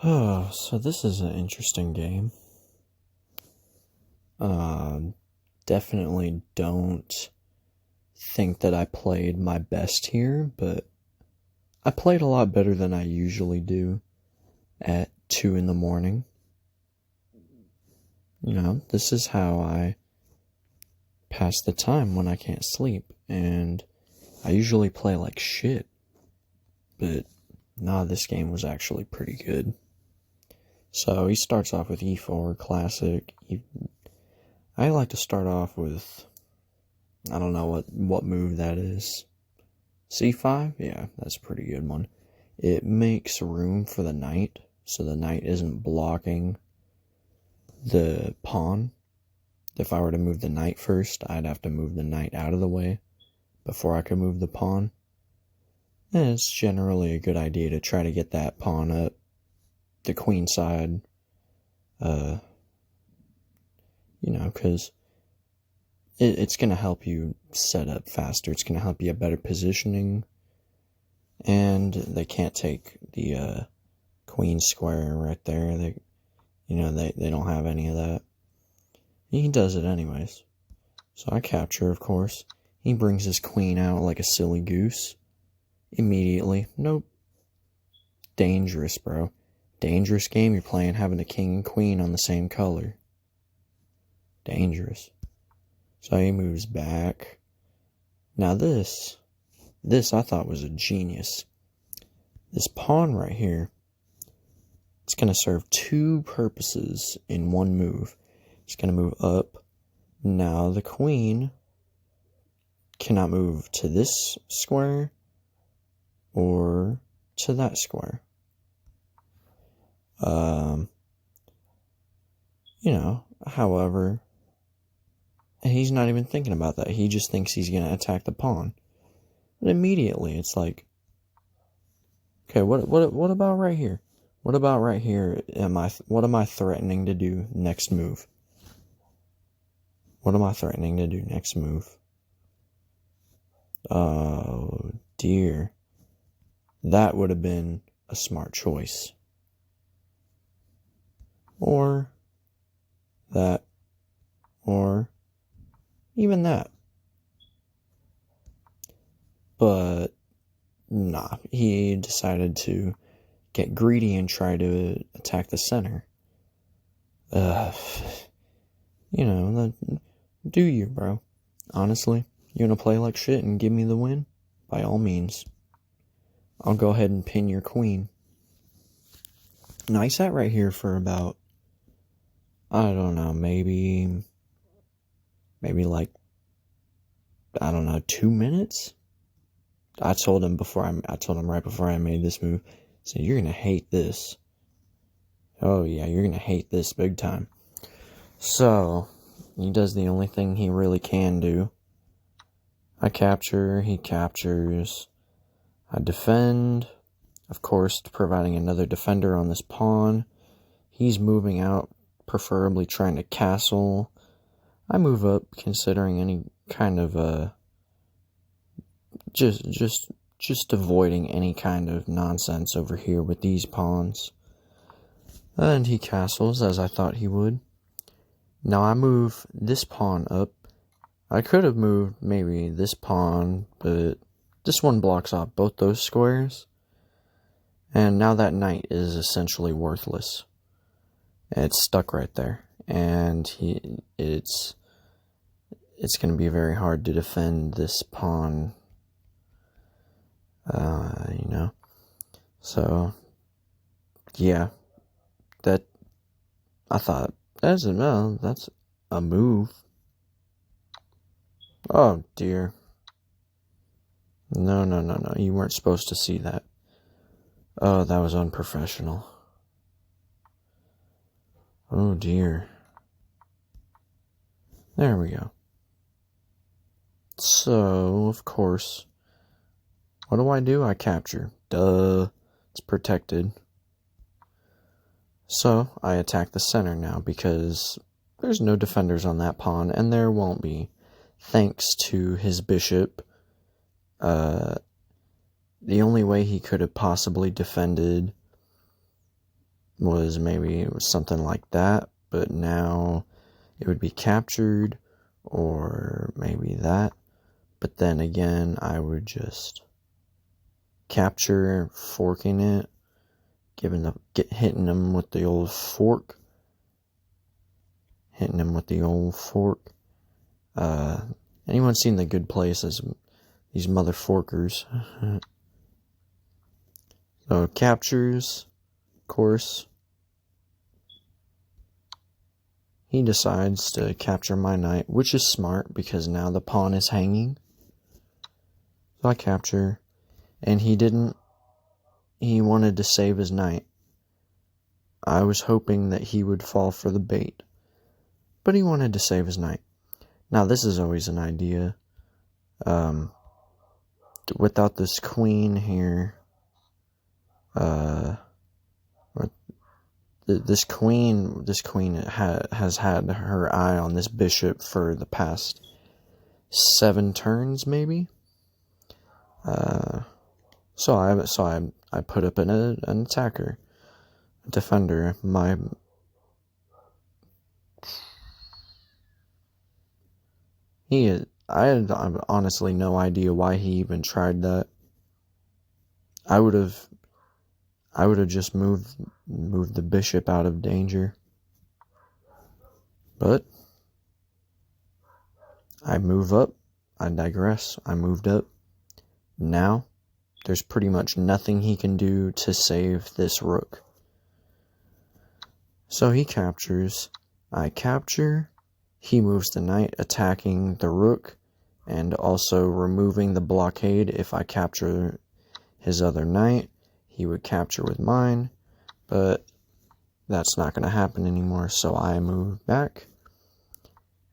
Oh, so this is an interesting game. Definitely don't think that I played my best here, but I played a lot better than I usually do at 2 in the morning. This is how I pass the time when I can't sleep, and I usually play like shit. But nah, this game was actually pretty good. So he starts off with e4, classic. I like to start off with, I don't know what move that is. c5? Yeah, that's a pretty good one. It makes room for the knight, so the knight isn't blocking the pawn. If I were to move the knight first, I'd have to move the knight out of the way before I could move the pawn. And it's generally a good idea to try to get that pawn up the queen side, because it's going to help you set up faster. It's going to help you have better positioning. And they can't take the queen square right there. They don't have any of that. He does it anyways. So I capture, of course. He brings his queen out like a silly goose. Immediately. Nope. Dangerous, bro. Dangerous game you're playing, having a king and queen on the same color. Dangerous. So he moves back. Now this I thought was a genius. This pawn right here, it's going to serve two purposes in one move. It's going to move up. Now the queen cannot move to this square or to that square. However, he's not even thinking about that. He just thinks he's going to attack the pawn. But immediately it's like, okay, what about right here? What about right here? What am I threatening to do next move? What am I threatening to do next move? Oh, dear. That would have been a smart choice. Or that. Or even that. But, nah, he decided to get greedy and try to attack the center. Do you, bro? Honestly, you wanna play like shit and give me the win? By all means. I'll go ahead and pin your queen. Now, I sat right here for about, I don't know, maybe like, I don't know, 2 minutes? I told him right before I made this move, so you're gonna hate this. Oh yeah, you're gonna hate this big time. So, he does the only thing he really can do. I capture, he captures. I defend, of course, providing another defender on this pawn. He's moving out, preferably trying to castle. I move up, considering any kind of just avoiding any kind of nonsense over here with these pawns. And he castles, as I thought he would. Now I move this pawn up. I could have moved maybe this pawn, but this one blocks off both those squares. And now that knight is essentially worthless. It's stuck right there. And it's going to be very hard to defend this pawn. So, yeah. I thought, that's a move. Oh, dear. No. You weren't supposed to see that. Oh, that was unprofessional. Oh, dear. There we go. So, of course, what do? I capture. Duh. It's protected. So, I attack the center now because there's no defenders on that pawn, and there won't be. Thanks to his bishop. The only way he could have possibly defended was maybe it was something like that, but now it would be captured, or maybe that. But then again, I would just capture, forking it, hitting them with the old fork. Anyone seen The Good Places? These mother forkers. So captures, of course. He decides to capture my knight, which is smart because now the pawn is hanging. So I capture, and he wanted to save his knight. I was hoping that he would fall for the bait, but he wanted to save his knight. Now this is always an idea. Without this queen here, this queen has had her eye on this bishop for the past 7 turns, maybe. So I put up an attacker, a defender. I had honestly no idea why he even tried that. I would have just moved the bishop out of danger. But I move up. I digress. I moved up. Now, there's pretty much nothing he can do to save this rook. So he captures. I capture. He moves the knight, attacking the rook, and also removing the blockade. If I capture his other knight, he would capture with mine, but that's not going to happen anymore, so I move back,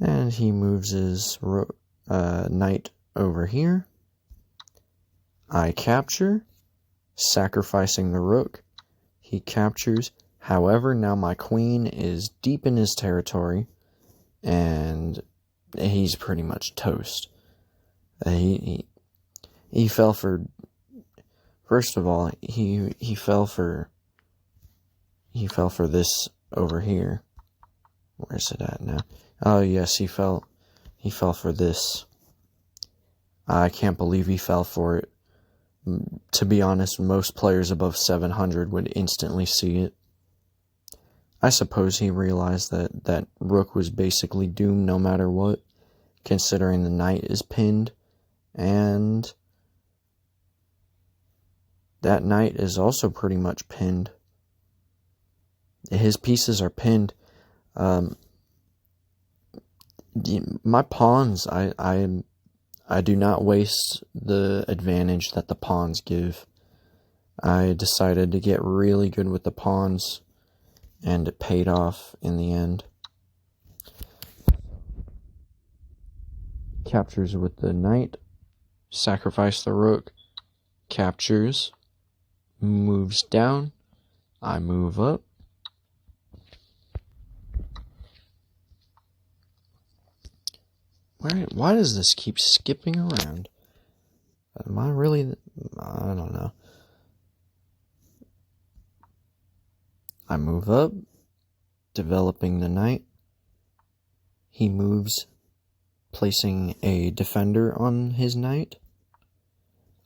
and he moves his knight over here. I capture, sacrificing the rook. He captures. However, now my queen is deep in his territory, and he's pretty much toast. He fell for. First of all, he fell for this over here. Where's it at now? Oh yes, he fell for this. I can't believe he fell for it. To be honest, most players above 700 would instantly see it. I suppose he realized that rook was basically doomed no matter what, considering the knight is pinned, and that knight is also pretty much pinned. His pieces are pinned. My pawns, I do not waste the advantage that the pawns give. I decided to get really good with the pawns, and it paid off in the end. Captures with the knight, sacrifice the rook, captures, moves down, I move up. Why does this keep skipping around? Am I really? I don't know. I move up, developing the knight. He moves, placing a defender on his knight.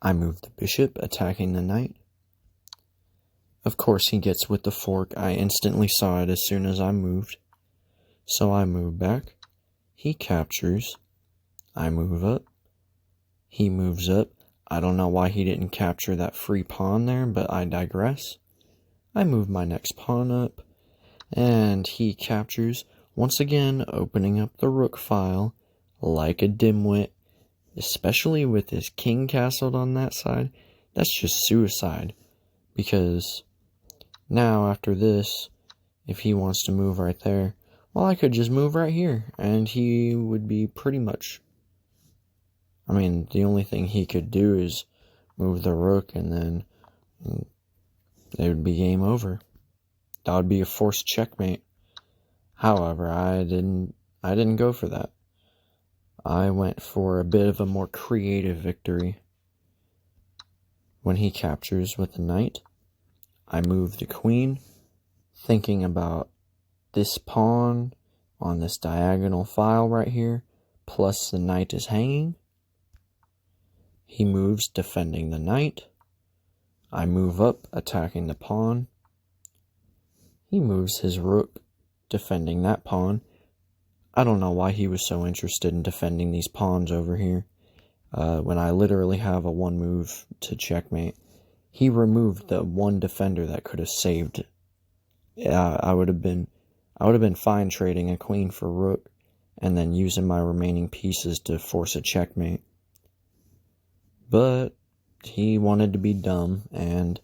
I move the bishop, attacking the knight. Of course, he gets with the fork. I instantly saw it as soon as I moved. So I move back. He captures. I move up. He moves up. I don't know why he didn't capture that free pawn there, but I digress. I move my next pawn up, and he captures, once again opening up the rook file like a dimwit, especially with his king castled on that side. That's just suicide, because now after this, if he wants to move right there, well, I could just move right here, and he would be pretty much, I mean, the only thing he could do is move the rook, and then it would be game over. That would be a forced checkmate. However, I didn't go for that. I went for a bit of a more creative victory. When he captures with the knight, I move the queen, thinking about this pawn on this diagonal file right here, plus the knight is hanging. He moves, defending the knight. I move up, attacking the pawn. He moves his rook, defending that pawn. I don't know why he was so interested in defending these pawns over here, when I literally have a one move to checkmate. He removed the one defender that could have saved it. I would have been fine trading a queen for rook and then using my remaining pieces to force a checkmate. But he wanted to be dumb and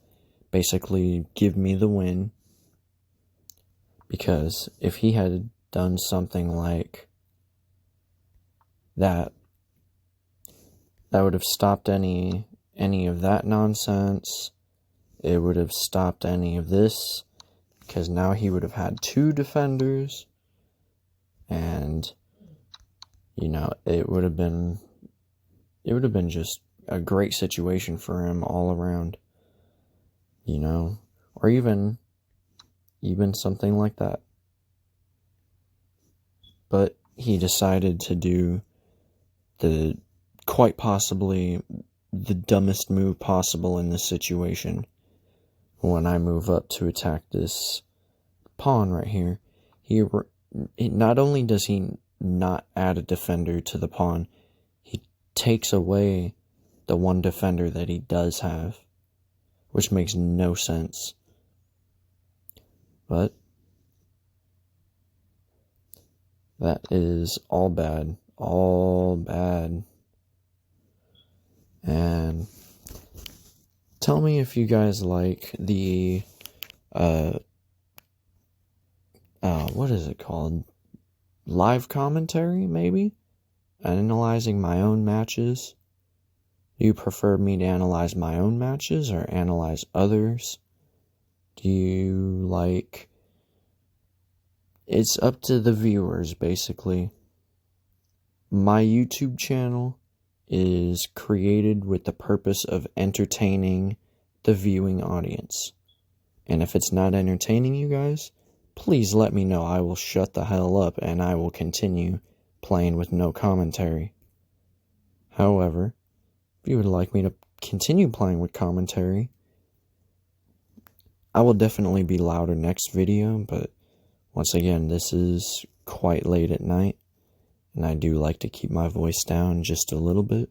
basically give me the win, because if he had done something like that, that would have stopped any of that nonsense. It would have stopped any of this, because now he would have had two defenders, and it would have been just a great situation for him all around, or even something like that. But he decided to do quite possibly the dumbest move possible in this situation. When I move up to attack this pawn right here, not only does he not add a defender to the pawn, he takes away the one defender that he does have, which makes no sense. But that is all bad. And tell me if you guys like the, what is it called? Live commentary, maybe? Analyzing my own matches. Do you prefer me to analyze my own matches or analyze others? Do you like... It's up to the viewers, basically. My YouTube channel is created with the purpose of entertaining the viewing audience. And if it's not entertaining you guys, please let me know. I will shut the hell up and I will continue playing with no commentary. However, if you would like me to continue playing with commentary, I will definitely be louder next video, but once again, this is quite late at night, and I do like to keep my voice down just a little bit.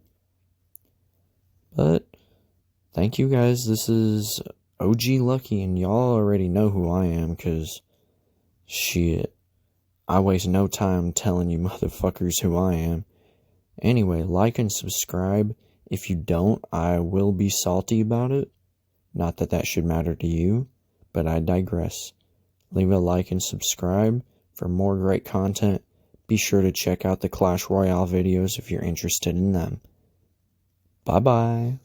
But thank you guys. This is OG Lucky, and y'all already know who I am, because shit, I waste no time telling you motherfuckers who I am. Anyway, like and subscribe. If you don't, I will be salty about it. Not that that should matter to you, but I digress. Leave a like and subscribe for more great content. Be sure to check out the Clash Royale videos if you're interested in them. Bye-bye.